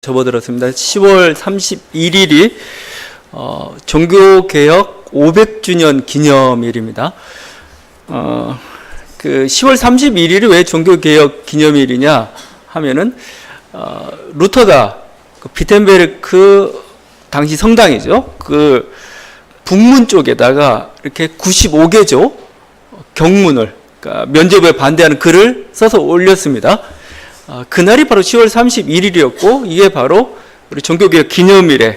접어들었습니다. 10월 31일이 종교개혁 500주년 기념일입니다. 그 10월 31일이 왜 종교개혁 기념일이냐 하면은 루터가 그 비텐베르크 당시 성당이죠. 그 북문 쪽에다가 이렇게 95개조 경문을, 그러니까 면죄부에 반대하는 글을 써서 올렸습니다. 그날이 바로 10월 31일이었고 이게 바로 우리 종교개혁 기념일이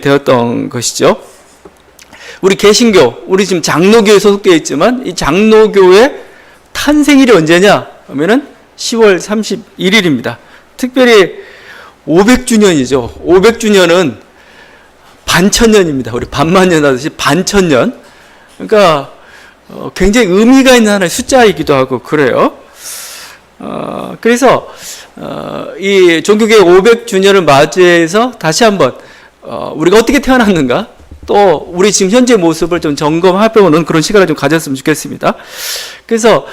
되었던 것이죠. 우리 개신교, 우리 지금 장로교에 소속되어 있지만 이 장로교의 탄생일이 언제냐 하면은 10월 31일입니다. 특별히 500주년이죠. 500주년은 반천년입니다. 우리 반만년 하듯이 반천년. 그러니까 굉장히 의미가 있는 하나의 숫자이기도 하고 그래요. 그래서 이 종교개혁 500주년을 맞이해서 다시 한번 우리가 어떻게 태어났는가, 또 우리 지금 현재 모습을 좀 점검해보는 그런 시간을 좀 가졌으면 좋겠습니다. 그래서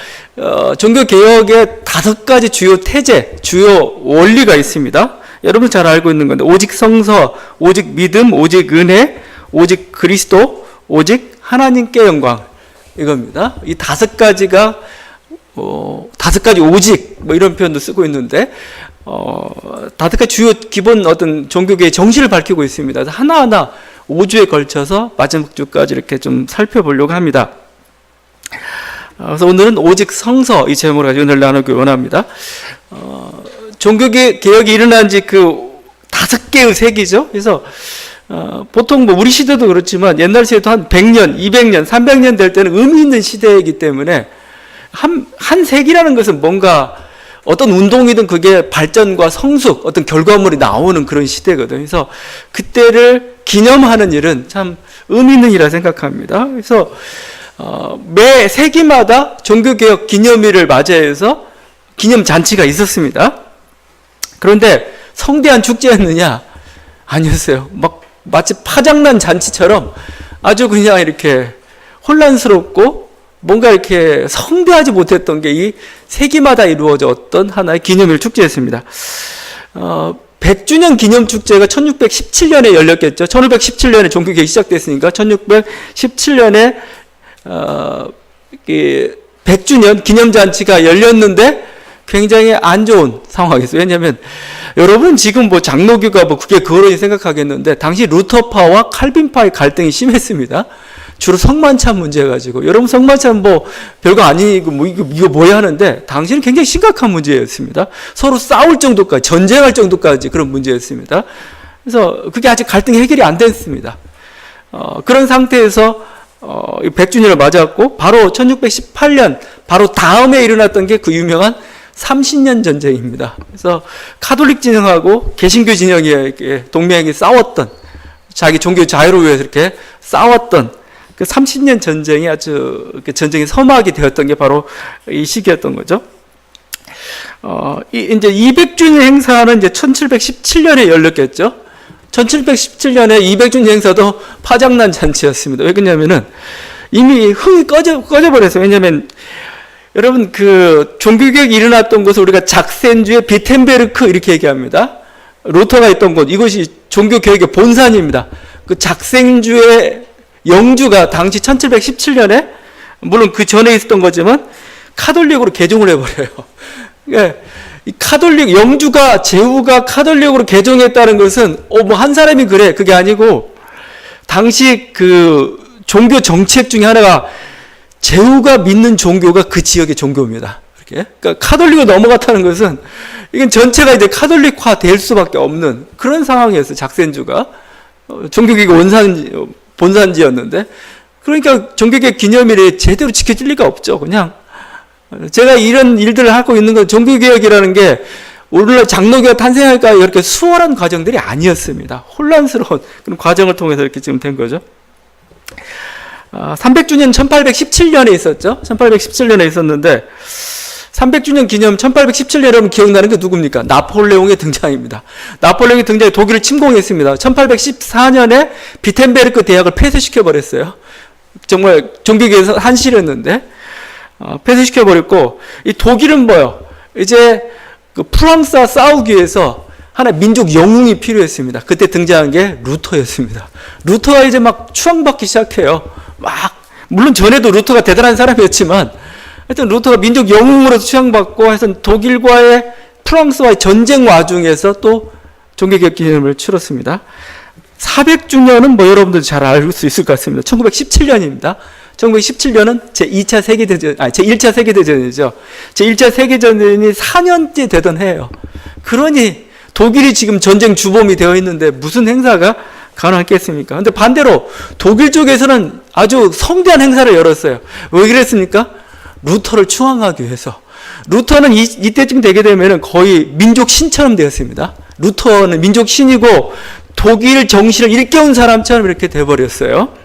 종교개혁의 5가지 주요 태제, 주요 원리가 있습니다. 여러분 잘 알고 있는 건데, 오직 성서, 오직 믿음, 오직 은혜, 오직 그리스도, 오직 하나님께 영광, 이겁니다. 이 5가지가 5가지 오직 뭐 이런 표현도 쓰고 있는데 5가지 주요 기본 어떤 종교계의 정신을 밝히고 있습니다. 하나하나 5주에 걸쳐서 마지막 주까지 이렇게 좀 살펴보려고 합니다. 그래서 오늘은 오직 성서 이 제목으로 가지고 은혜를 나누기 원합니다. 종교개혁이 일어난 지 그 5개의 세기죠. 그래서 보통 뭐 우리 시대도 그렇지만 옛날 시대도 한 100년, 200년, 300년 될 때는 의미 있는 시대이기 때문에 한 세기라는 것은 뭔가 어떤 운동이든 그게 발전과 성숙, 어떤 결과물이 나오는 그런 시대거든요. 그래서 그때를 기념하는 일은 참 의미 있는 일이라 생각합니다. 그래서 매 세기마다 종교개혁 기념일을 맞이해서 기념잔치가 있었습니다. 그런데 성대한 축제였느냐? 아니었어요. 마치 파장난 잔치처럼 아주 그냥 이렇게 혼란스럽고 뭔가 이렇게 성대하지 못했던 게 이 세기마다 이루어졌던 하나의 기념일 축제였습니다. 100주년 기념축제가 1617년에 열렸겠죠. 1517년에 종교개혁이 시작됐으니까 1617년에 100주년 기념잔치가 열렸는데 굉장히 안 좋은 상황이었어요. 왜냐하면 여러분 지금 뭐 장로교가 뭐 그게 그거로 생각하겠는데 당시 루터파와 칼빈파의 갈등이 심했습니다. 주로 성만찬 문제 가지고, 여러분 성만찬 뭐 별거 아니고 뭐 이거 뭐야 하는데 당시는 굉장히 심각한 문제였습니다. 서로 싸울 정도까지, 전쟁할 정도까지 그런 문제였습니다. 그래서 그게 아직 갈등이 해결이 안 됐습니다. 그런 상태에서 100주년을 맞았고 바로 1618년 바로 다음에 일어났던 게 그 유명한 30년 전쟁입니다. 그래서 카톨릭 진영하고 개신교 진영이 동맹이 싸웠던, 자기 종교 자유를 위해서 이렇게 싸웠던 그 30년 전쟁이 아주 전쟁의 서막이 되었던 게 바로 이 시기였던 거죠. 이제 200주년 행사는 이제 1717년에 열렸겠죠. 1717년에 200주년 행사도 파장난 잔치였습니다. 왜 그러냐면은 이미 흥이 꺼져버렸어요. 왜냐면 여러분 그 종교개혁이 일어났던 곳을 우리가 작센주의 비텐베르크 이렇게 얘기합니다. 루터가 있던 곳, 이곳이 종교개혁의 본산입니다. 그 작센주의 영주가 당시 1717년에 물론 그 전에 있었던 거지만 카톨릭으로 개종을 해버려요. 그러니까 이 카톨릭 영주가 제후가 카톨릭으로 개종했다는 것은 뭐 한 사람이 그래 그게 아니고 당시 그 종교 정책 중에 하나가 제후가 믿는 종교가 그 지역의 종교입니다. 이렇게 그러니까 카톨릭으로 넘어갔다는 것은 이건 전체가 이제 카톨릭화 될 수밖에 없는 그런 상황이었어요. 작센주가 종교개혁 본산지였는데, 그러니까 종교개혁 기념일이 제대로 지켜질 리가 없죠. 그냥 제가 이런 일들을 하고 있는 건 종교개혁이라는 게 오늘날 장로교가 탄생할까 이렇게 수월한 과정들이 아니었습니다. 혼란스러운 그런 과정을 통해서 이렇게 지금 된 거죠. 300주년 1817년에 있었죠. 1817년에 있었는데 300주년 기념 1817년 여러분 기억나는 게 누굽니까? 나폴레옹의 등장입니다. 나폴레옹의 등장에 독일을 침공했습니다. 1814년에 비텐베르크 대학을 폐쇄시켜버렸어요. 정말 종교계에서 한실했는데 폐쇄시켜버렸고, 이 독일은 뭐요? 이제 그 프랑스와 싸우기 위해서 하나 민족 영웅이 필요했습니다. 그때 등장한 게 루터였습니다. 루터가 이제 막 추앙받기 시작해요. 물론 전에도 루터가 대단한 사람이었지만 하여튼 루터가 민족 영웅으로 추앙받고 하여튼 독일과의 프랑스와의 전쟁 와중에서 또 종교개혁 기념을 치렀습니다. 400주년은 뭐 여러분들 잘 알 수 있을 것 같습니다. 1917년입니다. 1917년은 제1차 세계대전이죠. 제1차 세계대전이 4년째 되던 해예요. 그러니 독일이 지금 전쟁 주범이 되어 있는데 무슨 행사가 가능했겠습니까? 근데 반대로 독일 쪽에서는 아주 성대한 행사를 열었어요. 왜 그랬습니까? 루터를 추앙하기 위해서. 루터는 이때쯤 되게 되면 거의 민족 신처럼 되었습니다. 루터는 민족 신이고 독일 정신을 일깨운 사람처럼 이렇게 돼버렸어요.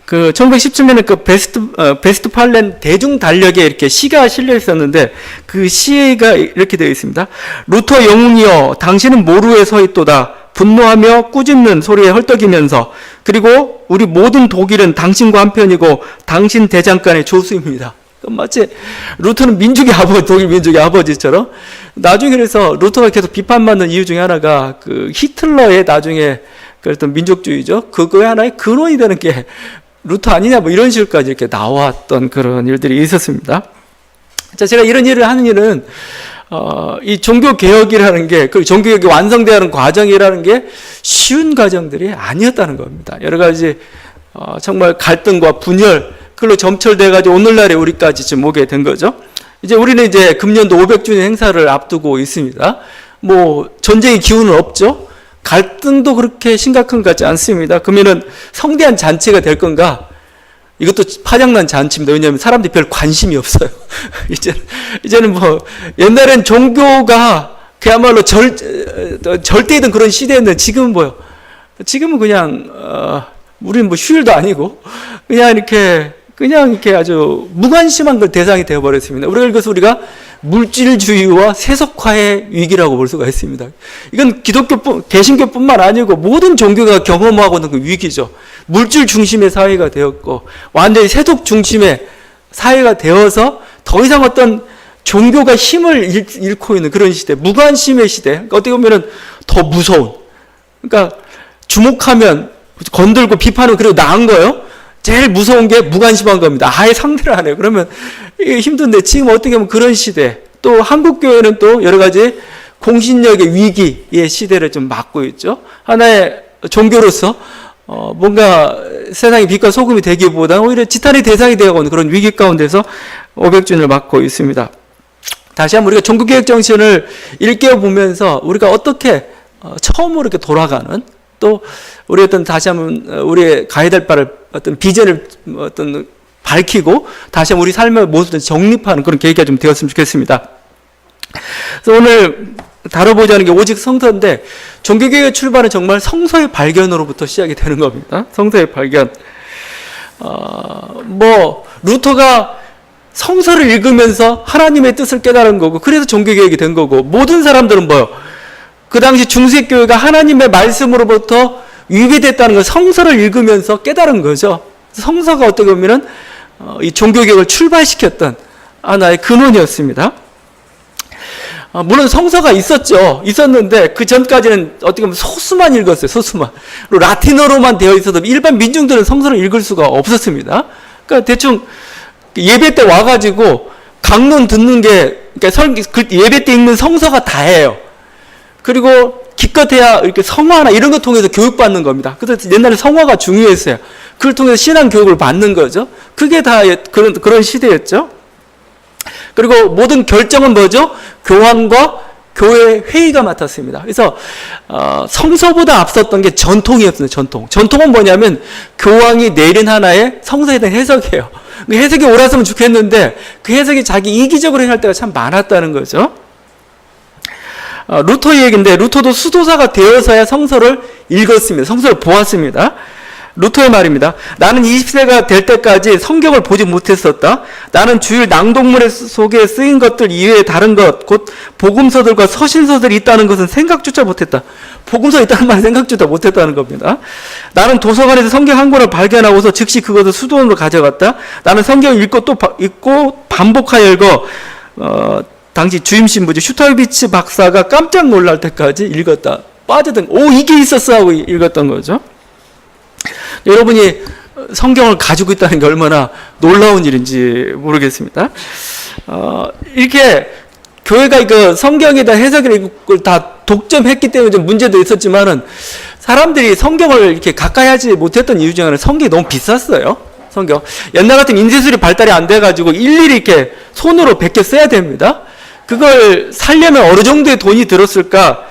1917년에 베스트팔렌 대중 달력에 이렇게 시가 실려 있었는데 그 시가 이렇게 되어 있습니다. 루터 영웅이여, 당신은 모루에 서 있도다. 분노하며 꾸짖는 소리에 헐떡이면서, 그리고 우리 모든 독일은 당신과 한편이고 당신 대장간의 조수입니다. 마치 루터는 민족의 아버지, 독일 민족의 아버지처럼. 나중에 그래서 루터가 계속 비판받는 이유 중에 하나가 히틀러의 나중에 그랬던 민족주의죠. 그거의 하나의 근원이 되는 게 루터 아니냐, 뭐 이런 식으로까지 이렇게 나왔던 그런 일들이 있었습니다. 자, 제가 이런 일을 하는 일은 이 종교개혁이라는 게, 그 종교개혁이 완성되는 과정이라는 게 쉬운 과정들이 아니었다는 겁니다. 여러 가지 정말 갈등과 분열, 그걸로 점철돼가지고 오늘날에 우리까지 지금 오게 된 거죠. 이제 우리는 이제 금년도 500주년 행사를 앞두고 있습니다. 뭐 전쟁의 기운은 없죠. 갈등도 그렇게 심각한 것 같지 않습니다. 그러면은 성대한 잔치가 될 건가? 이것도 파장난 잔치입니다. 왜냐하면 사람들이 별 관심이 없어요. 이제는 뭐 옛날엔 종교가 그야말로 절대이던 그런 시대였는데 지금은 뭐요? 지금은 그냥 우리는 뭐 휴일도 아니고 그냥 이렇게 아주 무관심한 걸 대상이 되어버렸습니다. 그래서 우리가 물질주의와 세속화의 위기라고 볼 수가 있습니다. 이건 개신교뿐만 아니고 모든 종교가 경험하고 있는 그 위기죠. 물질 중심의 사회가 되었고 완전히 세속 중심의 사회가 되어서 더 이상 어떤 종교가 힘을 잃고 있는 그런 시대, 무관심의 시대. 그러니까 어떻게 보면 더 무서운. 그러니까 주목하면 건들고 비판은 그래도 나은 거예요. 제일 무서운 게 무관심한 겁니다. 아예 상대를 안 해요. 그러면 이게 힘든데 지금 어떻게 보면 그런 시대, 또 한국교회는 또 여러 가지 공신력의 위기의 시대를 좀 맞고 있죠. 하나의 종교로서 뭔가 세상의 빛과 소금이 되기보다는 오히려 지탄의 대상이 되어가는 그런 위기 가운데서 500주년을 맞고 있습니다. 다시 한번 우리가 종교개혁 정신을 일깨워보면서 우리가 어떻게 처음으로 이렇게 돌아가는, 또 우리 다시 한번 우리의 가야 될 바를 어떤 비전을 밝히고 다시 한번 우리 삶의 모습을 정립하는 그런 계기가 좀 되었으면 좋겠습니다. 그래서 오늘 다뤄보자 하는 게 오직 성서인데, 종교개혁의 출발은 정말 성서의 발견으로부터 시작이 되는 겁니다. 성서의 발견. 루터가 성서를 읽으면서 하나님의 뜻을 깨달은 거고, 그래서 종교개혁이 된 거고, 모든 사람들은 그 당시 중세교회가 하나님의 말씀으로부터 위배됐다는 걸 성서를 읽으면서 깨달은 거죠. 성서가 어떻게 보면은 이 종교개혁을 출발시켰던 하나의 근원이었습니다. 물론 성서가 있었는데 그 전까지는 어떻게 보면 소수만 읽었어요. 소수만. 그리고 라틴어로만 되어 있어도 일반 민중들은 성서를 읽을 수가 없었습니다. 그러니까 대충 예배 때 와가지고 강론 듣는 게, 그러니까 예배 때 읽는 성서가 다예요. 그리고 기껏해야 이렇게 성화나 이런 거 통해서 교육받는 겁니다. 그래서 옛날에 성화가 중요했어요. 그걸 통해서 신앙 교육을 받는 거죠. 그게 다 그런 시대였죠. 그리고 모든 결정은 뭐죠? 교황과 교회 회의가 맡았습니다. 그래서 성서보다 앞섰던 게 전통이었습니다. 전통은 뭐냐면 교황이 내린 하나의 성서에 대한 해석이에요. 그 해석이 옳았으면 좋겠는데 그 해석이 자기 이기적으로 해석할 때가 참 많았다는 거죠. 루터 얘기인데, 루터도 수도사가 되어서야 성서를 읽었습니다. 성서를 보았습니다. 루터의 말입니다. 나는 20세가 될 때까지 성경을 보지 못했었다. 나는 주일 낭독물 속에 쓰인 것들 이외에 다른 것, 곧 복음서들과 서신서들이 있다는 것은 생각조차 못했다. 복음서 있다는 말은 생각조차 못했다는 겁니다. 나는 도서관에서 성경 한 권을 발견하고서 즉시 그것을 수도원으로 가져갔다. 나는 성경을 읽고 또 읽고 반복하여 읽어 당시 주임 신부죠. 슈타비치 박사가 깜짝 놀랄 때까지 읽었다. 빠져든, 오, 이게 있었어 하고 읽었던 거죠. 여러분이 성경을 가지고 있다는 게 얼마나 놀라운 일인지 모르겠습니다. 이렇게 교회가 그 성경에다 해석을 다 독점했기 때문에 좀 문제도 있었지만은 사람들이 성경을 이렇게 가까이 하지 못했던 이유 중에 하나는 성경이 너무 비쌌어요. 성경. 옛날 같은 인쇄술이 발달이 안 돼가지고 일일이 이렇게 손으로 베껴 써야 됩니다. 그걸 살려면 어느 정도의 돈이 들었을까?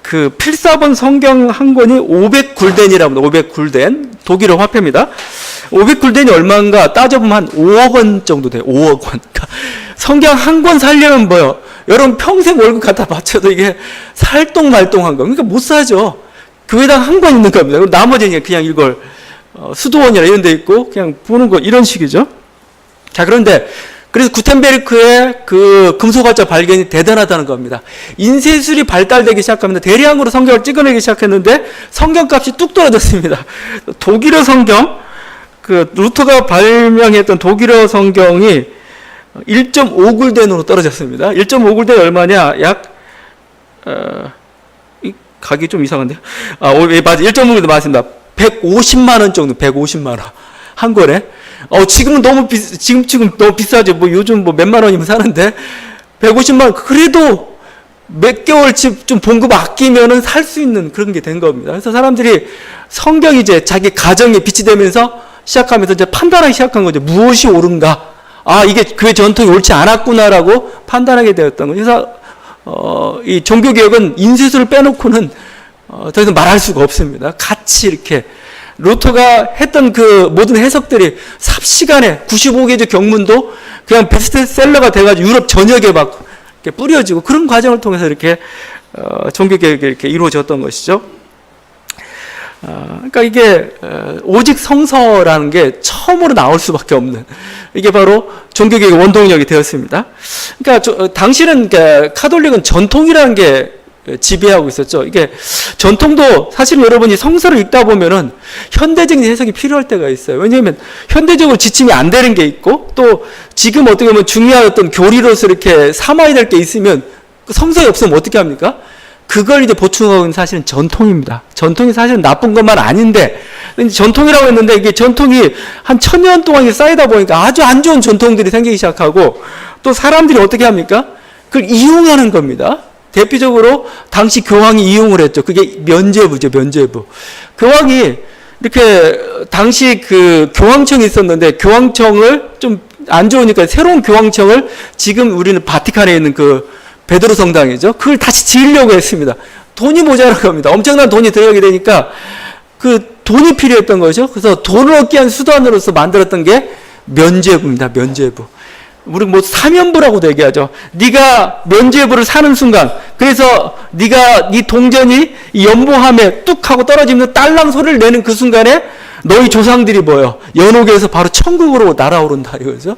그 필사본 성경 한 권이 500굴덴이라고 합니다. 500굴덴. 독일어 화폐입니다. 500굴덴이 얼마인가 따져보면 한 5억 원 정도 돼요. 5억 원. 그러니까 성경 한 권 살려면 뭐요? 여러분 평생 월급 갖다 바쳐도 이게 살똥말똥한 거. 그러니까 못 사죠. 교회당 한 권 있는 겁니다. 그럼 나머지는 그냥 이걸 수도원이나 이런 데 있고 그냥 보는 거 이런 식이죠. 자, 그런데 그래서 구텐베르크의 그 금속활자 발견이 대단하다는 겁니다. 인쇄술이 발달되기 시작하면서 대량으로 성경을 찍어내기 시작했는데 성경값이 뚝 떨어졌습니다. 독일어 성경, 그 루터가 발명했던 독일어 성경이 1.5굴덴으로 떨어졌습니다. 1.5굴덴이 얼마냐? 약 이 가격이 좀 이상한데요. 맞아. 1.5굴덴 맞습니다. 150만 원 정도, 150만 원. 한 권에. 지금은 너무 지금 너무 비싸죠. 뭐 요즘 뭐 몇만 원이면 사는데 150만 원. 그래도 몇 개월치 좀 봉급 아끼면은 살 수 있는 그런 게 된 겁니다. 그래서 사람들이 성경이 이제 자기 가정에 빛이 되면서 시작하면서 이제 판단하기 시작한 거죠. 무엇이 옳은가? 이게 교회 전통이 옳지 않았구나라고 판단하게 되었던 거죠. 그래서 이 종교개혁은 인쇄술을 빼놓고는 더 이상 말할 수가 없습니다. 같이 이렇게 루터가 했던 그 모든 해석들이 삽시간에 95개조 경문도 그냥 베스트셀러가 돼가지고 유럽 전역에 막 이렇게 뿌려지고 그런 과정을 통해서 이렇게 종교개혁이 이렇게 이루어졌던 것이죠. 그러니까 이게 오직 성서라는 게 처음으로 나올 수밖에 없는 이게 바로 종교개혁의 원동력이 되었습니다. 그러니까 당시는 카톨릭은 전통이라는 게 지배하고 있었죠. 이게 전통도 사실 여러분이 성서를 읽다 보면은 현대적인 해석이 필요할 때가 있어요. 왜냐하면 현대적으로 지침이 안 되는 게 있고 또 지금 어떻게 보면 중요한 어떤 교리로서 이렇게 삼아야 될 게 있으면 성서에 없으면 어떻게 합니까? 그걸 이제 보충하고 있는 사실은 전통입니다. 전통이 사실은 나쁜 것만 아닌데 전통이라고 했는데 이게 전통이 한 1000년 동안 쌓이다 보니까 아주 안 좋은 전통들이 생기기 시작하고 또 사람들이 어떻게 합니까? 그걸 이용하는 겁니다. 대표적으로 당시 교황이 이용을 했죠. 그게 면죄부죠, 면죄부. 교황이 이렇게 당시 그 교황청이 있었는데 교황청을 좀 안 좋으니까 새로운 교황청을 지금 우리는 바티칸에 있는 그 베드로 성당이죠. 그걸 다시 지으려고 했습니다. 돈이 모자란 겁니다. 엄청난 돈이 들어가게 되니까 그 돈이 필요했던 거죠. 그래서 돈을 얻기 위한 수단으로서 만들었던 게 면죄부입니다. 면죄부. 우리 뭐 사면부라고도 얘기하죠. 네가 면죄부를 사는 순간, 그래서 네가 네 동전이 이 연보함에 뚝 하고 떨어지면 딸랑 소리를 내는 그 순간에 너희 조상들이 뭐요? 연옥에서 바로 천국으로 날아오른다 이거죠.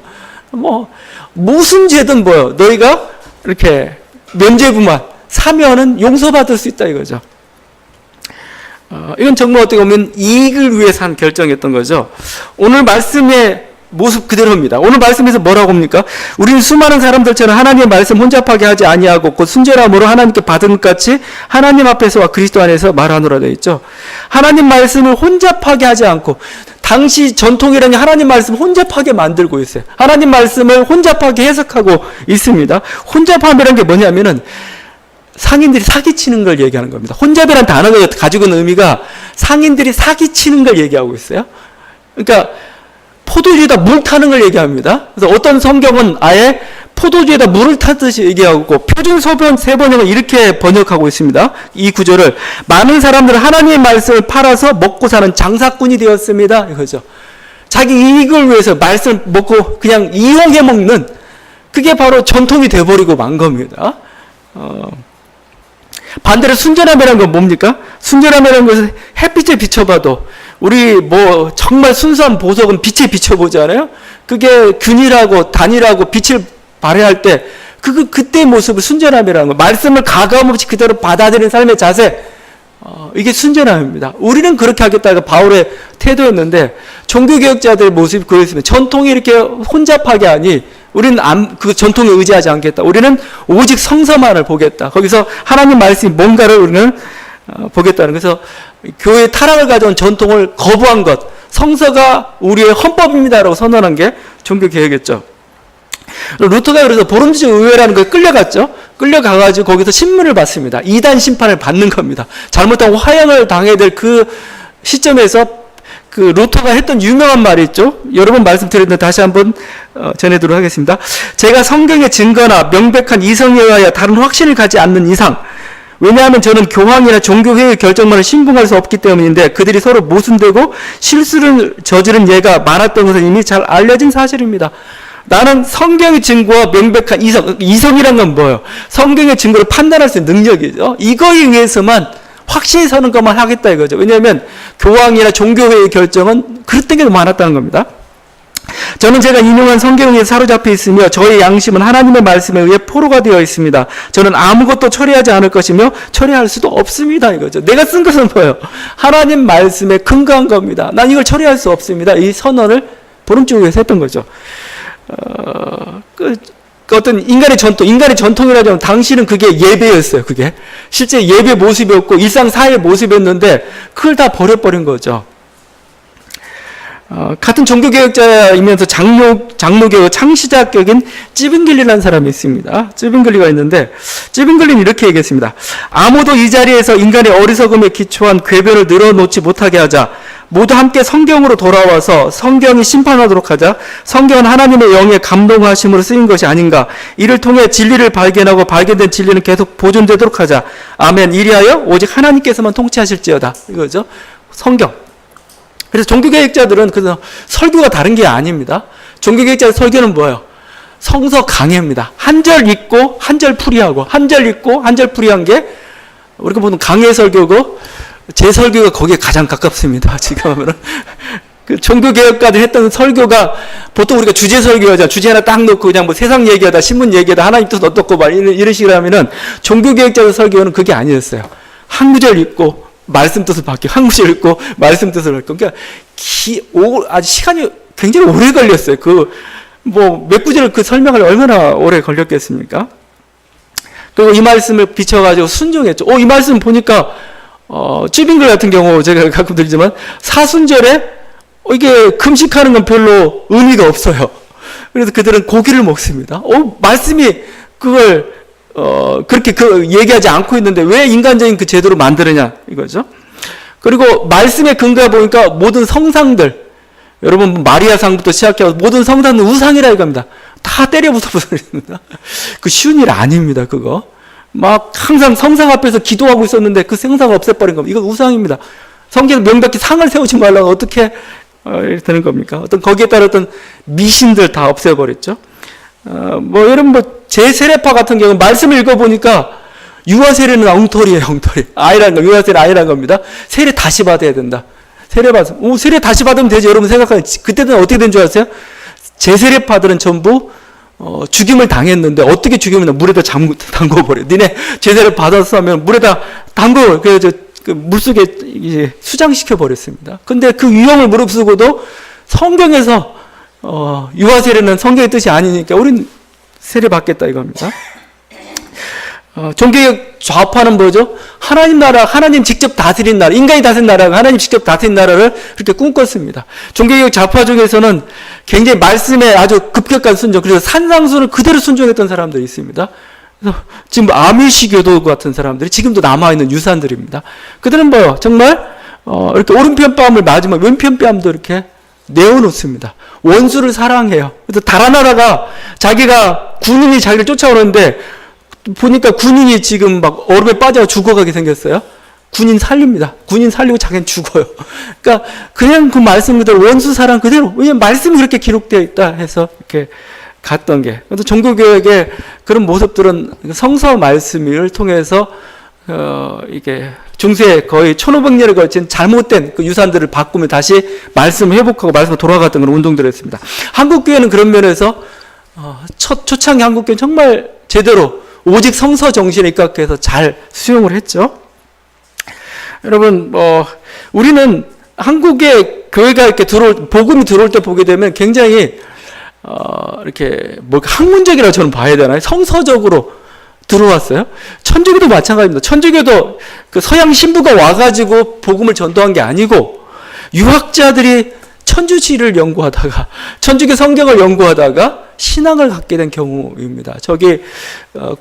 뭐 무슨 죄든 뭐요? 너희가 이렇게 면죄부만 사면은 용서받을 수 있다 이거죠. 이건 정말 어떻게 보면 이익을 위해서 한 결정이었던 거죠. 오늘 말씀의 모습 그대로입니다. 오늘 말씀에서 뭐라고 합니까? 우리는 수많은 사람들처럼 하나님의 말씀 혼잡하게 하지 아니하고 곧 순결함으로 하나님께 받은 것 같이 하나님 앞에서와 그리스도 안에서 말하노라 되어 있죠. 하나님 말씀을 혼잡하게 하지 않고 당시 전통이라는 게 하나님 말씀을 혼잡하게 만들고 있어요. 하나님 말씀을 혼잡하게 해석하고 있습니다. 혼잡함이라는 게 뭐냐면은 상인들이 사기치는 걸 얘기하는 겁니다. 혼잡이라는 단어가 가지고 있는 의미가 상인들이 사기치는 걸 얘기하고 있어요. 그러니까 포도주에다 물 타는 걸 얘기합니다. 그래서 어떤 성경은 아예 포도주에다 물을 타듯이 얘기하고 표준 서본 세 번역은 이렇게 번역하고 있습니다. 이 구절을 많은 사람들은 하나님의 말씀을 팔아서 먹고 사는 장사꾼이 되었습니다. 이거죠. 자기 이익을 위해서 말씀을 먹고 그냥 이용해 먹는 그게 바로 전통이 돼버리고 만 겁니다. 반대로 순전함이라는 건 뭡니까? 순전함이라는 것은 햇빛에 비춰봐도 우리 뭐 정말 순수한 보석은 빛에 비춰보잖아요. 그게 균일하고 단일하고 빛을 발휘할 때 그때의 모습을 순전함이라는 거. 말씀을 가감없이 그대로 받아들이는 삶의 자세. 이게 순전함입니다. 우리는 그렇게 하겠다가 바울의 태도였는데 종교개혁자들의 모습이 그랬습니다. 전통이 이렇게 혼잡하게 하니 우리는 그 전통에 의지하지 않겠다. 우리는 오직 성서만을 보겠다. 거기서 하나님 말씀이 뭔가를 우리는 보겠다는. 그래서 교회의 타락을 가져온 전통을 거부한 것, 성서가 우리의 헌법입니다라고 선언한 게 종교개혁이었죠. 루터가 그래서 보름지주 의회라는 거에 끌려갔죠. 끌려가가지고 거기서 신문을 받습니다. 이단 심판을 받는 겁니다. 잘못하면 화형을 당해야 될 그 시점에서 그 루터가 했던 유명한 말이 있죠. 여러 번 말씀드렸는데 다시 한번 전해드리도록 하겠습니다. 제가 성경의 증거나 명백한 이성에 의하여 다른 확신을 가지 않는 이상, 왜냐하면 저는 교황이나 종교회의 결정만을 신봉할 수 없기 때문인데 그들이 서로 모순되고 실수를 저지른 예가 많았던 것은 이미 잘 알려진 사실입니다. 나는 성경의 증거와 명백한 이성이란 건 뭐예요? 성경의 증거를 판단할 수 있는 능력이죠. 이거에 의해서만 확신이 서는 것만 하겠다 이거죠. 왜냐하면 교황이나 종교회의 결정은 그랬던 게 많았다는 겁니다. 저는 제가 인용한 성경에 사로잡혀 있으며 저의 양심은 하나님의 말씀에 의해 포로가 되어 있습니다. 저는 아무것도 처리하지 않을 것이며 처리할 수도 없습니다 이거죠. 내가 쓴 것은 뭐예요? 하나님 말씀에 근거한 겁니다. 난 이걸 처리할 수 없습니다. 이 선언을 보름주의에서 했던 거죠. 어떤 인간의 전통이라고 하면 당시는 그게 예배였어요. 그게 실제 예배 모습이었고 일상 사회 모습이었는데 그걸 다 버려버린 거죠. 같은 종교개혁자이면서 장로교의 창시자격인 찌빙글리라는 사람이 있습니다. 찌빙글리가 있는데 찌빙글리는 이렇게 얘기했습니다. 아무도 이 자리에서 인간의 어리석음에 기초한 궤변을 늘어놓지 못하게 하자. 모두 함께 성경으로 돌아와서 성경이 심판하도록 하자. 성경은 하나님의 영의 감동하심으로 쓰인 것이 아닌가. 이를 통해 진리를 발견하고 발견된 진리는 계속 보존되도록 하자. 아멘. 이리하여 오직 하나님께서만 통치하실지어다. 이거죠. 성경. 그래서 종교개혁자들은 그래서 설교가 다른 게 아닙니다. 종교개혁자의 설교는 뭐예요? 성서 강해입니다. 한 절 읽고 한 절 풀이하고 한 절 읽고 한 절 풀이한 게 우리가 보는 강해 설교고 제 설교가 거기에 가장 가깝습니다. 지금 하면은 그 종교개혁가들 했던 설교가 보통 우리가 주제 설교하자 주제 하나 딱 놓고 그냥 뭐 세상 얘기하다 신문 얘기하다 하나님 뜻 어떻고 막 이런 식으로 하면은 종교개혁자의 설교는 그게 아니었어요. 한 구절 읽고 말씀 뜻을 받기, 한 구절 읽고 말씀 뜻을 받기. 그러니까 아주 시간이 굉장히 오래 걸렸어요. 몇 구절 그 설명을 얼마나 오래 걸렸겠습니까? 그리고 이 말씀을 비춰가지고 순종했죠. 이 말씀 보니까 찌빙글 같은 경우 제가 가끔 들리지만 사순절에 이게 금식하는 건 별로 의미가 없어요. 그래서 그들은 고기를 먹습니다. 말씀이 그걸 그렇게 얘기하지 않고 있는데 왜 인간적인 그 제도를 만드느냐 이거죠. 그리고 말씀에 근거해 보니까 모든 성상들 여러분 마리아상부터 시작해서 모든 성상은 우상이라 이겁니다. 다 때려 부숴버립니다. 그 쉬운 일 아닙니다. 그거 막 항상 성상 앞에서 기도하고 있었는데 그 성상을 없애버린 겁니다. 이건 우상입니다. 성경에 명백히 상을 세우지 말라고 어떻게 되는 겁니까? 거기에 따른 어떤 미신들 다 없애버렸죠. 제세례파 같은 경우는 말씀을 읽어보니까 유아세례는 엉터리예요, 엉터리. 유아세례 아니라는 겁니다. 세례 다시 받아야 된다. 세례 다시 받으면 되지. 여러분 생각하면, 그때는 어떻게 된 줄 아세요? 제세례파들은 전부, 죽임을 당했는데, 어떻게 죽이면 물에다 담궈버려. 니네 제세례 받았어 하면 물에다 담궈, 그래서 물속에 이제 수장시켜버렸습니다. 근데 그 위험을 무릅쓰고도 성경에서 유아세례는 성경의 뜻이 아니니까 우린 세례 받겠다 이겁니다. 종교개혁 좌파는 뭐죠? 하나님 나라, 하나님 직접 다스린 나라, 인간이 다스린 나라가 하나님 직접 다스린 나라를 그렇게 꿈꿨습니다. 종교개혁 좌파 중에서는 굉장히 말씀에 아주 급격한 순종, 그래서 산상수를 그대로 순종했던 사람들이 있습니다. 그래서 지금 아미시 교도 같은 사람들이 지금도 남아있는 유산들입니다. 그들은 뭐요? 정말 이렇게 오른편 뺨을 맞으면 왼편 뺨도 이렇게 내어놓습니다. 원수를 사랑해요. 그래서 달아나다가 자기가 군인이 자기를 쫓아오는데 보니까 군인이 지금 막 얼음에 빠져 죽어가게 생겼어요. 군인 살립니다. 군인 살리고 자기는 죽어요. 그러니까 그냥 그 말씀 그대로 원수 사랑 그대로 왜냐면 말씀이 그렇게 기록되어 있다 해서 이렇게 갔던 게. 그래서 종교개혁의 그런 모습들은 성서 말씀을 통해서 이게 중세 거의 1500년에 걸친 잘못된 그 유산들을 바꾸며 다시 말씀을 회복하고 말씀을 돌아갔던 그런 운동들을 했습니다. 한국교회는 그런 면에서 초창기 한국교회는 정말 제대로 오직 성서 정신에 입각해서 잘 수용을 했죠. 여러분 우리는 한국에 교회가 이렇게 복음이 들어올 때 보게 되면 굉장히 이렇게 뭐 학문적이라고 저는 봐야 되나요? 성서적으로 들어왔어요. 천주교도 마찬가지입니다. 천주교도 그 서양 신부가 와가지고 복음을 전도한 게 아니고 유학자들이 천주시를 연구하다가 천주교 성경을 연구하다가 신앙을 갖게 된 경우입니다. 저기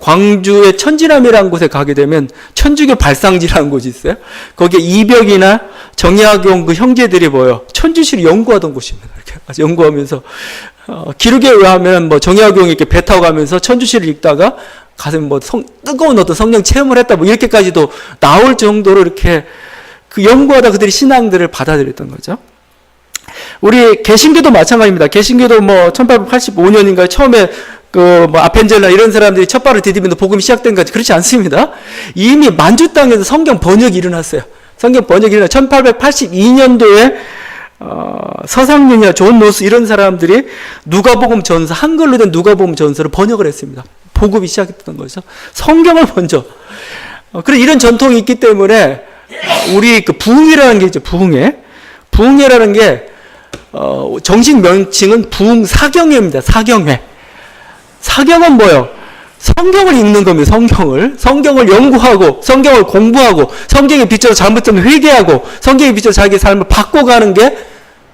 광주의 천지남이라는 곳에 가게 되면 천주교 발상지라는 곳이 있어요. 거기에 이벽이나 정약용 그 형제들이 뭐요? 천주시를 연구하던 곳입니다. 이렇게 연구하면서 기록에 의하면 뭐 정약용이 이렇게 배 타고 가면서 천주시를 읽다가 가슴 뭐 뜨거운 어떤 성령 체험을 했다 뭐 이렇게까지도 나올 정도로 이렇게 그 연구하다 그들이 신앙들을 받아들였던 거죠. 우리 개신교도 마찬가지입니다. 개신교도 뭐 1885년인가 처음에 그 뭐 아펜젤라 이런 사람들이 첫 발을 디디면서 복음이 시작된 것까지 그렇지 않습니다. 이미 만주 땅에서 성경 번역이 일어났어요. 성경 번역이 일어나 1882년도에 서상윤이나 존 노스 이런 사람들이 누가복음 전서 한글로 된 누가복음 전서를 번역을 했습니다. 복음이 시작했던 거죠. 성경을 먼저. 그래 이런 전통이 있기 때문에 우리 그 부흥회라는 게 있죠. 부흥회라는 게 정식 명칭은 부흥사경회입니다. 사경회. 사경은 뭐예요? 성경을 읽는 겁니다. 성경을 연구하고 성경을 공부하고 성경에 비춰서 잘못되면 회개하고 성경에 비춰서 자기 삶을 바꿔가는 게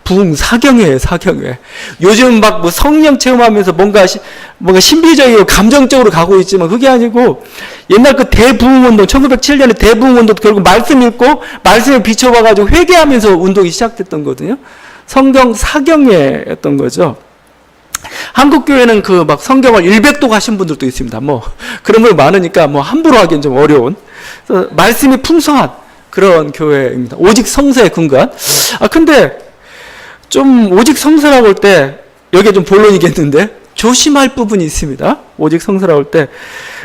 부흥사경회예요. 사경회. 요즘 막 뭐 성령 체험하면서 뭔가 신비적이고 감정적으로 가고 있지만 그게 아니고 옛날 그 대부흥운동 1907년에 대부흥운동도 결국 말씀 읽고 말씀에 비춰봐가지고 회개하면서 운동이 시작됐던 거거든요. 성경 사경회였던 거죠. 한국 교회는 그 막 성경을 100독 하신 분들도 있습니다. 뭐 그런 분 많으니까 뭐 함부로 하기엔 좀 어려운 말씀이 풍성한 그런 교회입니다. 오직 성서에 근거한. 근데 좀 오직 성서라고 할 때 여기에 좀 본론이겠는데 조심할 부분이 있습니다. 오직 성서라고 할 때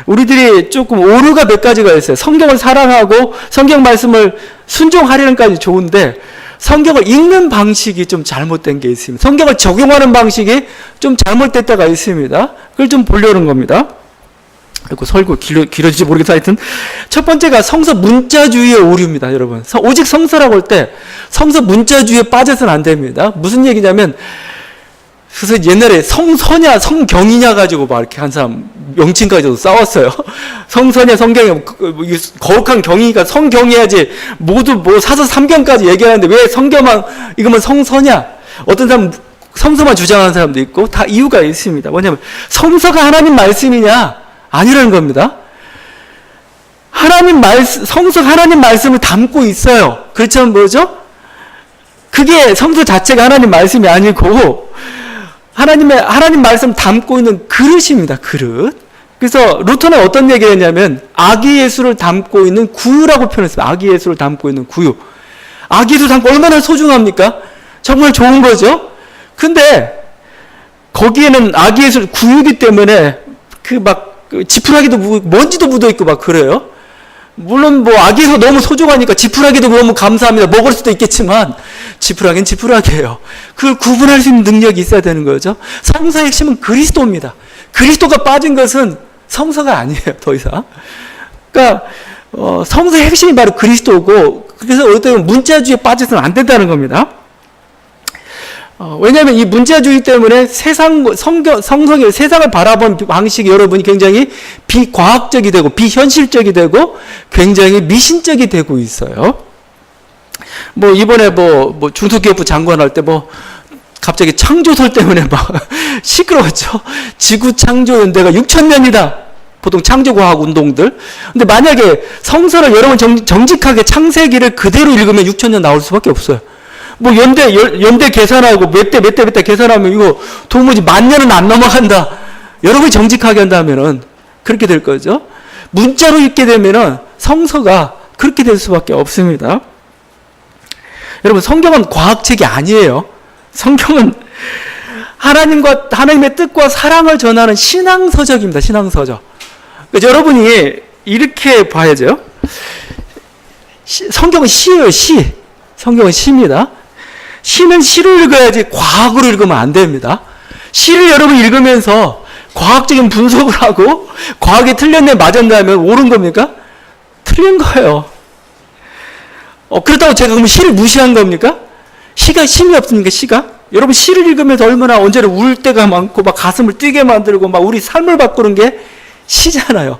우리들이 조금 오류가 몇 가지가 있어요. 성경을 사랑하고 성경 말씀을 순종하려는까지 좋은데 성경을 읽는 방식이 좀 잘못된 게 있습니다. 성경을 적용하는 방식이 좀 잘못됐다가 있습니다. 그걸 좀 보려는 겁니다. 그리고 설교 길어질지 모르겠다. 하여튼 첫 번째가 성서 문자주의의 오류입니다. 여러분. 오직 성서라고 할 때 성서 문자주의에 빠져서는 안 됩니다. 무슨 얘기냐면 그래서 옛날에 성서냐 성경이냐 가지고 막 이렇게 한 사람 명칭까지도 싸웠어요. 성서냐 성경이냐 거룩한 경이니까 성경해야지 모두 뭐 사서 3경까지 얘기하는데 왜 성경만 이거면 성서냐? 어떤 사람 성서만 주장하는 사람도 있고 다 이유가 있습니다. 뭐냐면 성서가 하나님 말씀이냐? 아니라는 겁니다. 성서가 하나님 말씀을 담고 있어요. 그렇지만 뭐죠? 그게 성서 자체가 하나님 말씀이 아니고 하나님 말씀 담고 있는 그릇입니다. 그릇. 그래서 루터는 어떤 얘기를 했냐면 아기 예수를 담고 있는 구유라고 표현했습니다. 아기 예수를 담고 있는 구유. 아기 예수 담고 얼마나 소중합니까? 정말 좋은 거죠. 근데 거기에는 아기 예수 구유기 때문에 지푸라기도 먼지도 묻어 있고 막 그래요. 물론 뭐 아기에서 너무 소중하니까 지푸라기도 너무 감사합니다. 먹을 수도 있겠지만 지푸라기는 지푸라기예요. 그걸 구분할 수 있는 능력이 있어야 되는 거죠. 성서의 핵심은 그리스도입니다. 그리스도가 빠진 것은 성서가 아니에요. 더 이상. 그러니까 성서의 핵심이 바로 그리스도고 그래서 어떤 문자주의에 빠져서는 안 된다는 겁니다. 왜냐하면 이 문자주의 때문에 성경의 세상을 바라본 방식이 여러분이 굉장히 비과학적이 되고 비현실적이 되고 굉장히 미신적이 되고 있어요. 뭐 이번에 뭐 중소기업부 장관 할 때 갑자기 창조설 때문에 막 시끄러웠죠. 지구창조연대가 6,000년이다. 보통 창조과학 운동들. 근데 만약에 성서를 여러분 정직하게 창세기를 그대로 읽으면 6,000년 나올 수밖에 없어요. 뭐 연대 계산하고 몇 대 계산하면 이거 도무지 10,000년은 안 넘어간다. 여러분이 정직하게 한다면은 그렇게 될 거죠. 문자로 읽게 되면은 성서가 그렇게 될 수밖에 없습니다. 여러분 성경은 과학책이 아니에요. 성경은 하나님의 뜻과 사랑을 전하는 신앙서적입니다. 신앙서적. 그러니까 여러분이 이렇게 봐야죠. 성경은 시예요. 시. 성경은 시입니다. 시는 시를 읽어야지 과학으로 읽으면 안 됩니다. 시를 여러분 읽으면서 과학적인 분석을 하고 과학이 틀렸네 맞았네 하면 옳은 겁니까? 틀린 거예요. 그렇다고 제가 그럼 시를 무시한 겁니까? 시가 힘이 없습니까? 시가? 여러분 시를 읽으면서 얼마나 언제나 울 때가 많고 막 가슴을 뛰게 만들고 막 우리 삶을 바꾸는 게 시잖아요.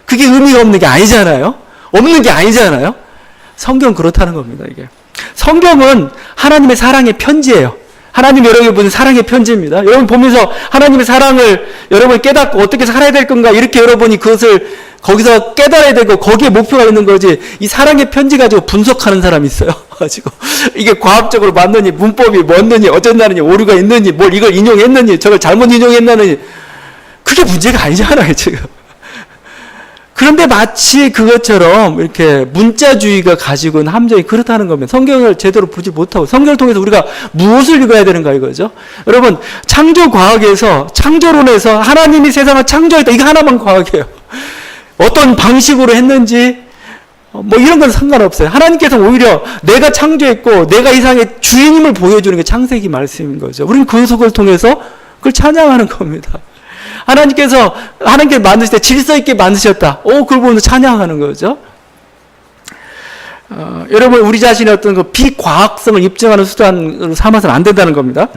그게 의미가 없는 게 아니잖아요. 없는 게 아니잖아요. 성경은 그렇다는 겁니다. 이게 성경은 하나님의 사랑의 편지예요. 하나님 여러분이 보는 사랑의 편지입니다. 여러분 보면서 하나님의 사랑을 여러분이 깨닫고 어떻게 살아야 될 건가 이렇게 여러분이 그것을 거기서 깨달아야 되고 거기에 목표가 있는 거지. 이 사랑의 편지 가지고 분석하는 사람이 있어요. 가지고 이게 과학적으로 맞느니 문법이 뭐였느니 어쩐다느니 오류가 있느니 뭘 이걸 인용했느니 저걸 잘못 인용했느니 그게 문제가 아니잖아요 지금. 그런데 마치 그것처럼 이렇게 문자주의가 가지고 있는 함정이 그렇다는 겁니다. 성경을 제대로 보지 못하고 성경을 통해서 우리가 무엇을 읽어야 되는가 이거죠. 여러분 창조과학에서 창조론에서 하나님이 세상을 창조했다 이거 하나만 과학이에요. 어떤 방식으로 했는지 뭐 이런 건 상관없어요. 하나님께서 오히려 내가 창조했고 내가 이상의 주인임을 보여주는 게 창세기 말씀인 거죠. 우리는 그 속을 통해서 그걸 찬양하는 겁니다. 하나님께서 만드실 때 질서 있게 만드셨다. 그걸 보면서 찬양하는 거죠. 여러분 우리 자신의 어떤 그 비과학성을 입증하는 수단으로 삼아서는 안 된다는 겁니다.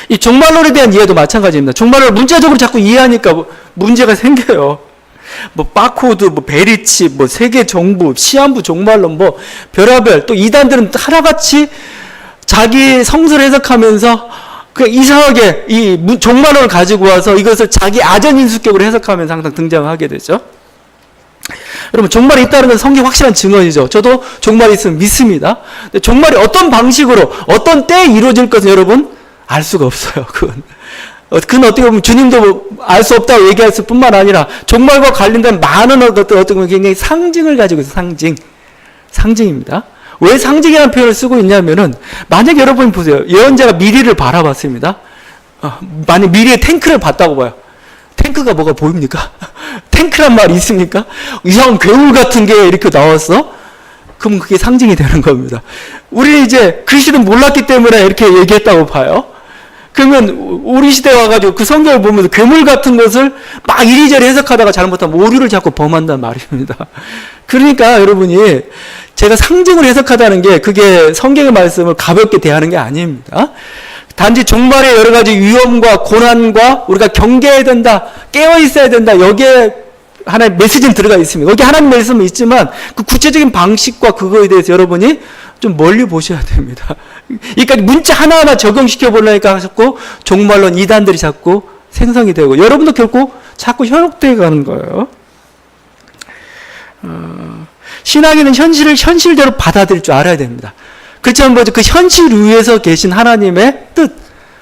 이 종말론에 대한 이해도 마찬가지입니다. 종말론을 문자적으로 자꾸 이해하니까 문제가 생겨요. 뭐 바코드, 뭐 베리치, 뭐 세계 정부, 시한부 종말론, 뭐 별하별 또 이단들은 하나같이 자기 성서를 해석하면서 그 이상하게 이 종말론을 가지고 와서 이것을 자기 아전인수격으로 해석하면서 항상 등장하게 되죠. 여러분 종말이 있다는 건 성경 확실한 증언이죠. 저도 종말이 있으면 믿습니다. 근데 종말이 어떤 방식으로 어떤 때에 이루어질 것은 여러분 알 수가 없어요. 그건 어떻게 보면 주님도 알 수 없다고 얘기할 뿐만 아니라 종말과 관련된 많은 어떤 굉장히 상징을 가지고 있어요. 상징입니다. 왜 상징이라는 표현을 쓰고 있냐면은 만약 여러분 보세요. 예언자가 미래를 바라봤습니다. 만약 미래의 탱크를 봤다고 봐요. 탱크가 뭐가 보입니까? 탱크란 말이 있습니까? 이상한 괴물 같은 게 이렇게 나왔어? 그럼 그게 상징이 되는 겁니다. 우리는 이제 그 시대는 몰랐기 때문에 이렇게 얘기했다고 봐요. 그러면 우리 시대에 와가지고 그 성경을 보면서 괴물 같은 것을 막 이리저리 해석하다가 잘못하면 오류를 자꾸 범한단 말입니다. 그러니까 여러분이 제가 상징을 해석하다는 게 그게 성경의 말씀을 가볍게 대하는 게 아닙니다. 단지 종말의 여러 가지 위험과 고난과 우리가 경계해야 된다, 깨어 있어야 된다. 여기에 하나의 메시지는 들어가 있습니다. 여기 하나님 말씀은 있지만 그 구체적인 방식과 그거에 대해서 여러분이 좀 멀리 보셔야 됩니다. 그러니까 문자 하나하나 적용시켜 보려니까 자꾸 종말론 이단들이 자꾸 생성이 되고 여러분도 결국 자꾸 현혹되어 가는 거예요. 신앙인은 현실을 현실대로 받아들일 줄 알아야 됩니다. 그렇지 않으면 그 현실 위에서 계신 하나님의 뜻,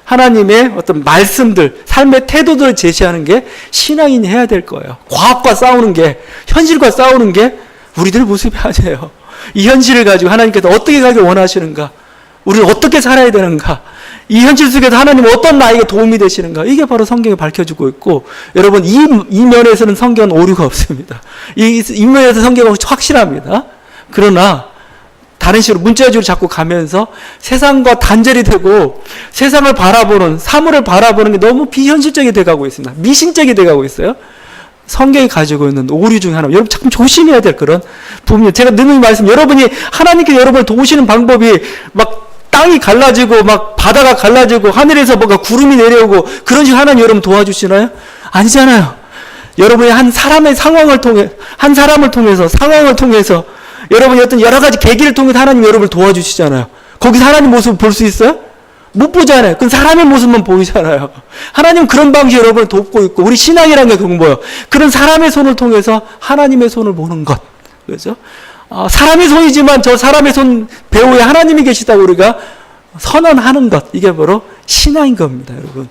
하나님의 어떤 말씀들, 삶의 태도들을 제시하는 게 신앙인이 해야 될 거예요. 과학과 싸우는 게, 현실과 싸우는 게 우리들 모습이 아니에요. 이 현실을 가지고 하나님께서 어떻게 가길 원하시는가, 우리는 어떻게 살아야 되는가, 이 현실 속에서 하나님은 어떤 나에게 도움이 되시는가, 이게 바로 성경이 밝혀주고 있고, 여러분 이 면에서는 성경은 오류가 없습니다. 이 면에서 성경은 확실합니다. 그러나 다른 식으로 문자적으로 자꾸 가면서 세상과 단절이 되고 세상을 바라보는, 사물을 바라보는 게 너무 비현실적이 돼가고 있습니다. 미신적이 돼가고 있어요. 성경이 가지고 있는 오류 중에 하나. 여러분 참 조심해야 될 그런 부분이에요. 제가 늘 말씀, 여러분이 하나님께서 여러분을 도우시는 방법이 막 땅이 갈라지고 막 바다가 갈라지고 하늘에서 뭔가 구름이 내려오고 그런 식으로 하나님 여러분 도와주시나요? 아니잖아요. 여러분이 한 사람의 상황을 통해, 한 사람을 통해서, 상황을 통해서 여러분이 어떤 여러 가지 계기를 통해서 하나님 여러분을 도와주시잖아요. 거기서 하나님 모습을 볼 수 있어요? 못 보잖아요. 그건 사람의 모습만 보이잖아요. 하나님은 그런 방식으로 여러분을 돕고 있고, 우리 신앙이라는 게 그건 뭐예요? 그런 사람의 손을 통해서 하나님의 손을 보는 것. 그렇죠? 사람의 손이지만 저 사람의 손 배후에 하나님이 계시다고 우리가 선언하는 것. 이게 바로 신앙인 겁니다, 여러분.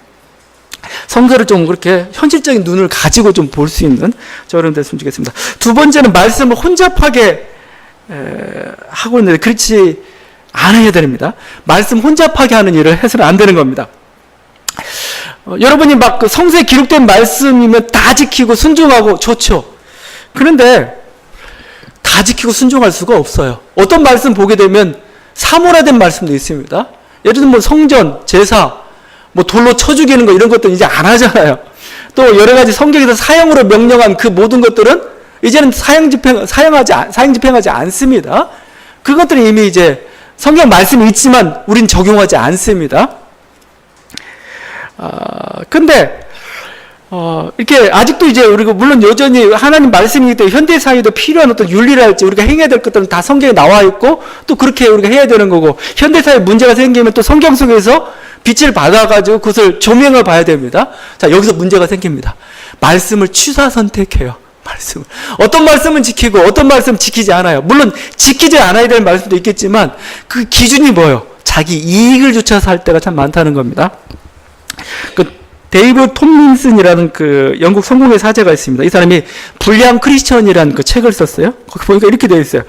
성서를 좀 그렇게 현실적인 눈을 가지고 좀 볼 수 있는 저런 됐으면 좋겠습니다. 두 번째는 말씀을 혼잡하게 하고 있는데 그렇지 않아야 됩니다. 말씀 혼잡하게 하는 일을 해서는 안 되는 겁니다. 여러분이 막 그 성서에 기록된 말씀이면 다 지키고 순종하고 좋죠. 그런데 다 지키고 순종할 수가 없어요. 어떤 말씀 보게 되면 사물화된 말씀도 있습니다. 예를 들면 뭐 성전, 제사, 뭐 돌로 쳐 죽이는 거 이런 것들은 이제 안 하잖아요. 또 여러 가지 성경에서 사형으로 명령한 그 모든 것들은 이제는 사형 집행하지 않습니다. 그것들은 이미 이제 성경 말씀이 있지만 우린 적용하지 않습니다. 근데 이렇게 아직도 이제 우리가 물론 여전히 하나님 말씀이기 때문에 현대 사회도 필요한 어떤 윤리랄지 우리가 행해야 될 것들은 다 성경에 나와 있고 또 그렇게 우리가 해야 되는 거고, 현대 사회 문제가 생기면 또 성경 속에서 빛을 받아가지고 그것을 조명을 봐야 됩니다. 자, 여기서 문제가 생깁니다. 말씀을 취사 선택해요. 말씀을. 어떤 말씀은 지키고 어떤 말씀은 지키지 않아요. 물론 지키지 않아야 될 말씀도 있겠지만 그 기준이 뭐예요? 자기 이익을 쫓아서 할 때가 참 많다는 겁니다. 데이브 톰린슨이라는 그 영국 성공의 사제가 있습니다. 이 사람이 불량 크리스천이라는 그 책을 썼어요. 거기 보니까 이렇게 되어 있어요.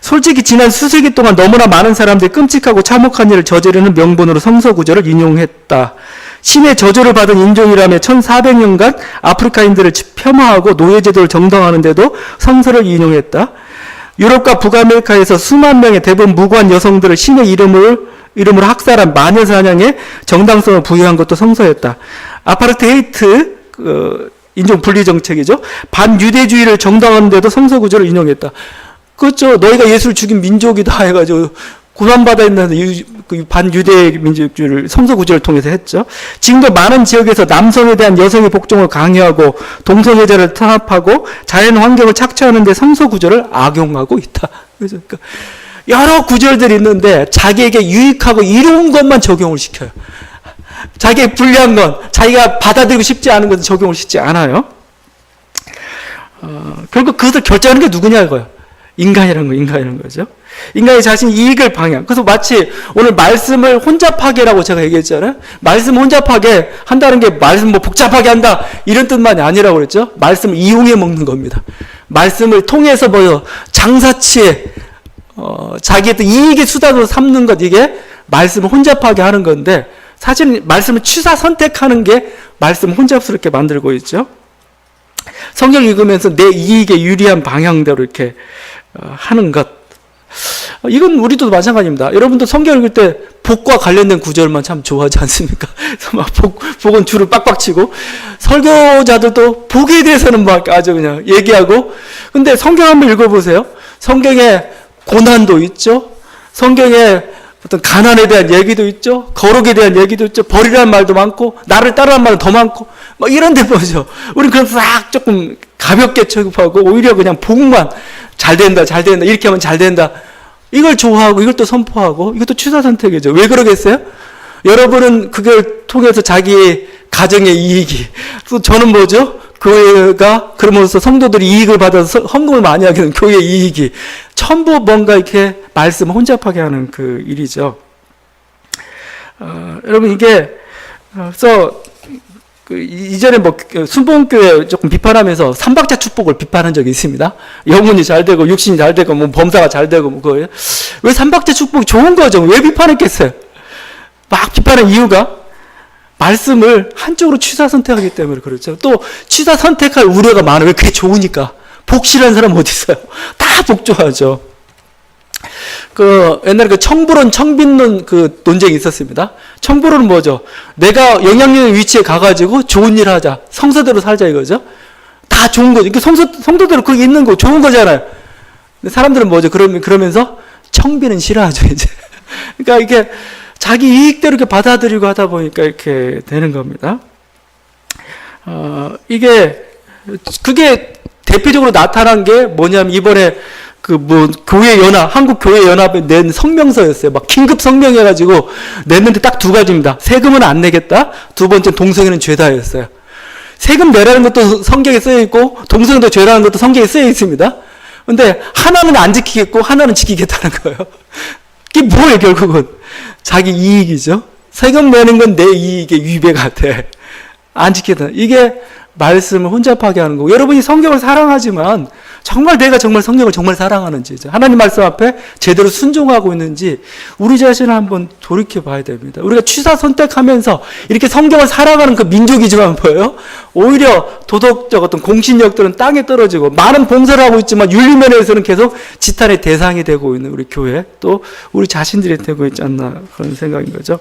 솔직히 지난 수세기 동안 너무나 많은 사람들이 끔찍하고 참혹한 일을 저지르는 명분으로 성서 구절을 인용했다. 신의 저주를 받은 인종이라며 1400년간 아프리카인들을 폄하하고 노예제도를 정당화하는데도 성서를 인용했다. 유럽과 북아메리카에서 수만 명의 대부분 무고한 여성들을 신의 이름으로 학살한 마녀 사냥에 정당성을 부여한 것도 성서였다. 아파르테이트 인종 분리 정책이죠. 반유대주의를 정당화하는데도 성서 구절을 인용했다. 그렇죠. 너희가 예수를 죽인 민족이다 해가지고 고난받아 있는 반유대 민족주의를 성서 구절을 통해서 했죠. 지금도 많은 지역에서 남성에 대한 여성의 복종을 강요하고 동성애자를 탄압하고 자연 환경을 착취하는 데 성서 구절을 악용하고 있다. 그러니까 여러 구절들이 있는데 자기에게 유익하고 이로운 것만 적용을 시켜요. 자기에게 불리한 건, 자기가 받아들이고 싶지 않은 것은 적용을 시키지 않아요. 결국 그것을 결정하는 게 누구냐 이거예요. 인간이라는 거죠. 인간이 자신 이익을 방향. 그래서 마치 오늘 말씀을 혼잡하게라고 제가 얘기했잖아요. 말씀 혼잡하게 한다는 게 말씀 뭐 복잡하게 한다 이런 뜻만이 아니라고 그랬죠. 말씀을 이용해 먹는 겁니다. 말씀을 통해서 뭐 장사치에 자기의 또 이익의 수단으로 삼는 것, 이게 말씀을 혼잡하게 하는 건데 사실 말씀을 취사 선택하는 게 말씀을 혼잡스럽게 만들고 있죠. 성경 읽으면서 내 이익에 유리한 방향대로 이렇게 하는 것, 이건 우리도 마찬가지입니다. 여러분도 성경 읽을 때 복과 관련된 구절만 참 좋아하지 않습니까? 막 복은 줄을 빡빡 치고, 설교자들도 복에 대해서는 막 아주 그냥 얘기하고, 근데 성경 한번 읽어보세요. 성경에 고난도 있죠. 성경에 어떤 가난에 대한 얘기도 있죠. 거룩에 대한 얘기도 있죠. 버리라는 말도 많고, 나를 따르라는 말은 더 많고, 막 이런 데 보죠. 우리는 그냥 싹 조금 가볍게 취급하고, 오히려 그냥 복만 잘 된다, 이렇게 하면 잘 된다. 이걸 좋아하고, 이걸 또 선포하고, 이것도 취사 선택이죠. 왜 그러겠어요? 여러분은 그걸 통해서 자기 가정의 이익이, 또 저는 뭐죠? 교회가 그러면서 성도들이 이익을 받아서 헌금을 많이 하게 되는 교회의 이익이 전부 뭔가 이렇게 말씀 혼잡하게 하는 그 일이죠. 여러분 이게 그래서 이전에 뭐 순복음교회 조금 비판하면서 삼박자 축복을 비판한 적이 있습니다. 영혼이 잘 되고 육신이 잘 되고 뭐 범사가 잘 되고 뭐 그거예요. 왜 삼박자 축복이 좋은 거죠? 왜 비판했겠어요? 막 비판한 이유가 말씀을 한쪽으로 취사 선택하기 때문에 그렇죠. 또 취사 선택할 우려가 많아요. 왜? 그게 좋으니까. 복 싫어하는 사람 어디 있어요? 다 복 좋아하죠. 옛날에 청불론, 청빈론 논쟁이 있었습니다. 청불론은 뭐죠? 내가 영향력의 위치에 가가지고 좋은 일 하자. 성서대로 살자 이거죠. 다 좋은 거죠. 이게 성도대로 거기 있는 거 좋은 거잖아요. 근데 사람들은 뭐죠? 그러면서 청비는 싫어하죠, 이제. 그러니까 이게 자기 이익대로 이렇게 받아들이고 하다 보니까 이렇게 되는 겁니다. 그게 대표적으로 나타난 게 뭐냐면 이번에 한국교회연합에 낸 성명서였어요. 막 긴급 성명해가지고 냈는데 딱 두 가지입니다. 세금은 안 내겠다. 두 번째 동성애는 죄다였어요. 세금 내라는 것도 성경에 쓰여 있고 동성애도 죄라는 것도 성경에 쓰여 있습니다. 근데 하나는 안 지키겠고 하나는 지키겠다는 거예요. 이게 뭐예요, 결국은? 자기 이익이죠. 세금 내는 건 내 이익에 위배가 돼. 안 지키다. 이게 말씀을 혼잡하게 하는 거고, 여러분이 성경을 사랑하지만 정말 내가 정말 성경을 정말 사랑하는지, 하나님 말씀 앞에 제대로 순종하고 있는지 우리 자신을 한번 돌이켜 봐야 됩니다. 우리가 취사 선택하면서 이렇게 성경을 사랑하는 그 민족이지만 뭐예요? 오히려 도덕적 어떤 공신력들은 땅에 떨어지고 많은 봉사를 하고 있지만 윤리면에서는 계속 지탄의 대상이 되고 있는 우리 교회, 또 우리 자신들이 되고 있지 않나 그런 생각인 거죠.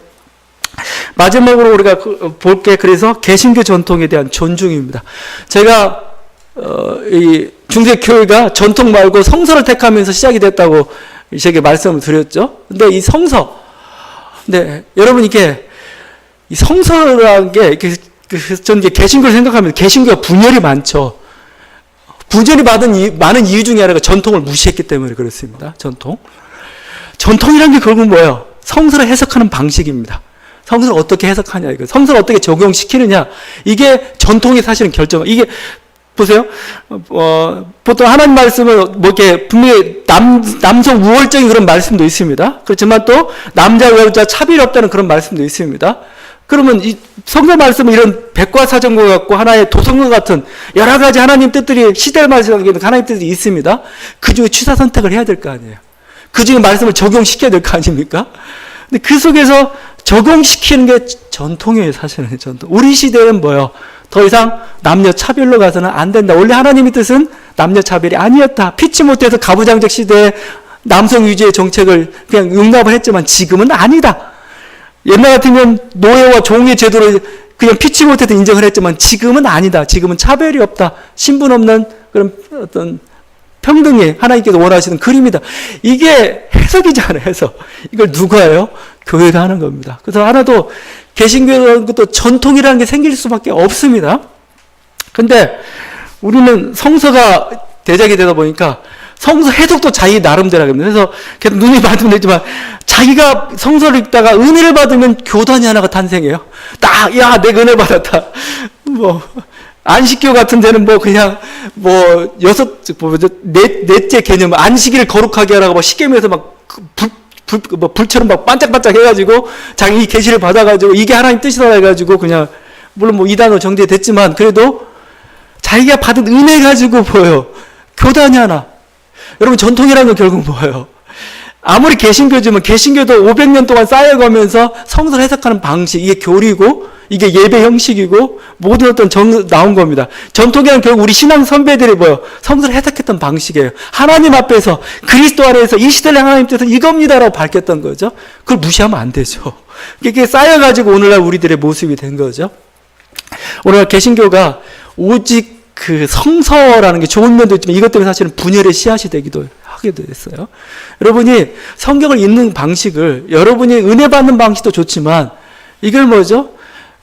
마지막으로 우리가 볼 게 그래서 개신교 전통에 대한 존중입니다. 제가 이 중세교회가 전통 말고 성서를 택하면서 시작이 됐다고 제게 말씀을 드렸죠. 근데 이 성서, 근데 여러분 이게 이 성서라는 게 저는 이제 개신교를 생각하면 개신교가 분열이 많죠. 분열이 많은 이유 중에 하나가 전통을 무시했기 때문에 그렇습니다. 전통이란 게 결국 뭐예요? 성서를 해석하는 방식입니다. 성서를 어떻게 해석하냐, 이거. 성서를 어떻게 적용시키느냐. 이게 전통이 사실은 이게, 보세요. 보통 하나님 말씀을 뭐 이렇게 분명히 남성 우월적인 그런 말씀도 있습니다. 그렇지만 또 남자 여자 차별이 없다는 그런 말씀도 있습니다. 그러면 이 성경 말씀은 이런 백과사전과 같고 하나의 도성과 같은 여러 가지 하나님 뜻들이 시대를 말씀하는 하나님 뜻이 있습니다. 그 중에 취사 선택을 해야 될 거 아니에요. 그 중에 말씀을 적용시켜야 될 거 아닙니까? 근데 그 속에서 적용시키는 게 전통이에요, 사실은 전통. 우리 시대는 뭐예요? 더 이상 남녀 차별로 가서는 안 된다. 원래 하나님의 뜻은 남녀 차별이 아니었다. 피치 못해서 가부장적 시대에 남성 위주의 정책을 그냥 용납을 했지만 지금은 아니다. 옛날 같으면 노예와 종의 제도를 그냥 피치 못해서 인정을 했지만 지금은 아니다. 지금은 차별이 없다. 신분 없는 그런 어떤 평등이 하나님께서 원하시는 그림이다. 이게 해석이잖아요, 해석. 이걸 누가 해요? 교회가 하는 겁니다. 그래서 하나도 개신교라는 것도 전통이라는 게 생길 수밖에 없습니다. 근데 우리는 성서가 대작이 되다 보니까 성서 해석도 자기 나름대로 합니다. 그래서 계속 눈이 맞으면 되지만 자기가 성서를 읽다가 은혜를 받으면 교단이 하나가 탄생해요. 야, 내가 은혜 받았다. 안식교 같은 데는 그냥 넷째 개념, 안식일을 거룩하게 하라고 십계명에서 불처럼 반짝반짝 해가지고 자기 이 계시를 받아가지고 이게 하나님 뜻이다 해가지고 그냥 물론 이 단어 정제됐지만 그래도 자기가 받은 은혜 가지고 교단이 하나. 여러분 전통이라는 건 결국 뭐예요? 아무리 개신교지만 개신교도 500년 동안 쌓여가면서 성서를 해석하는 방식, 이게 교리고 이게 예배 형식이고 모든 어떤 나온 겁니다. 전통이란 결국 우리 신앙 선배들이 성서를 해석했던 방식이에요. 하나님 앞에서 그리스도 안에서 이 시대를 하나님 뜻은 이겁니다라고 밝혔던 거죠. 그걸 무시하면 안 되죠. 이게 쌓여가지고 오늘날 우리들의 모습이 된 거죠. 오늘날 개신교가 오직 그 성서라는 게 좋은 면도 있지만 이것 때문에 사실은 분열의 씨앗이 되기도 하기도 했어요. 여러분이 성경을 읽는 방식을 여러분이 은혜 받는 방식도 좋지만 이걸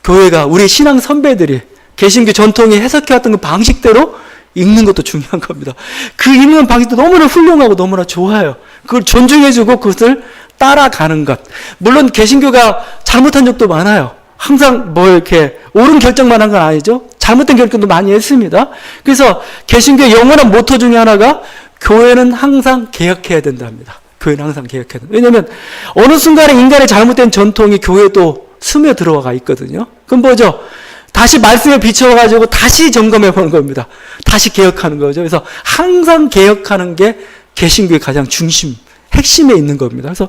교회가 우리 신앙 선배들이 개신교 전통에 해석해왔던 그 방식대로 읽는 것도 중요한 겁니다. 그 읽는 방식도 너무나 훌륭하고 너무나 좋아요. 그걸 존중해주고 그것을 따라가는 것. 물론 개신교가 잘못한 적도 많아요. 항상 이렇게 옳은 결정만 한 건 아니죠. 잘못된 결정도 많이 했습니다. 그래서 개신교의 영원한 모토 중에 하나가 교회는 항상 개혁해야 된답니다. 교회는 항상 개혁해야 된다. 왜냐하면 어느 순간에 인간의 잘못된 전통이 교회도 스며 들어가 있거든요. 그럼 다시 말씀에 비춰가지고 다시 점검해 보는 겁니다. 다시 개혁하는 거죠. 그래서 항상 개혁하는 게 개신교의 가장 핵심에 있는 겁니다. 그래서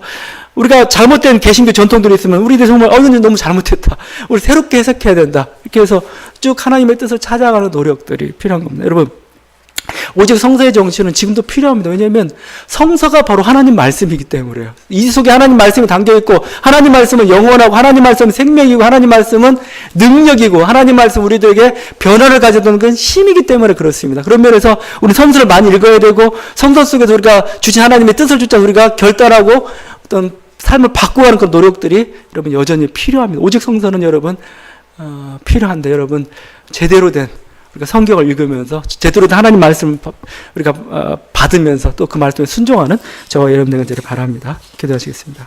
우리가 잘못된 개신교 전통들이 있으면 우리들 정말 이건 너무 잘못했다. 우리 새롭게 해석해야 된다. 이렇게 해서 쭉 하나님의 뜻을 찾아가는 노력들이 필요한 겁니다. 여러분, 오직 성서의 정신은 지금도 필요합니다. 왜냐하면 성서가 바로 하나님 말씀이기 때문에요. 이 속에 하나님 말씀이 담겨있고 하나님 말씀은 영원하고 하나님 말씀은 생명이고 하나님 말씀은 능력이고 하나님 말씀 우리들에게 변화를 가져다는 건 힘이기 때문에 그렇습니다. 그런 면에서 우리 성서를 많이 읽어야 되고 성서 속에서 우리가 주신 하나님의 뜻을 쫓아 우리가 결단하고 어떤 삶을 바꾸어가는 그런 노력들이 여러분 여전히 필요합니다. 오직 성서는 여러분 필요한데 여러분 제대로 된 우리가 성경을 읽으면서 제대로 된 하나님 말씀을 우리가 받으면서 또 그 말씀에 순종하는 저와 여러분 되기를 바랍니다. 기도하시겠습니다.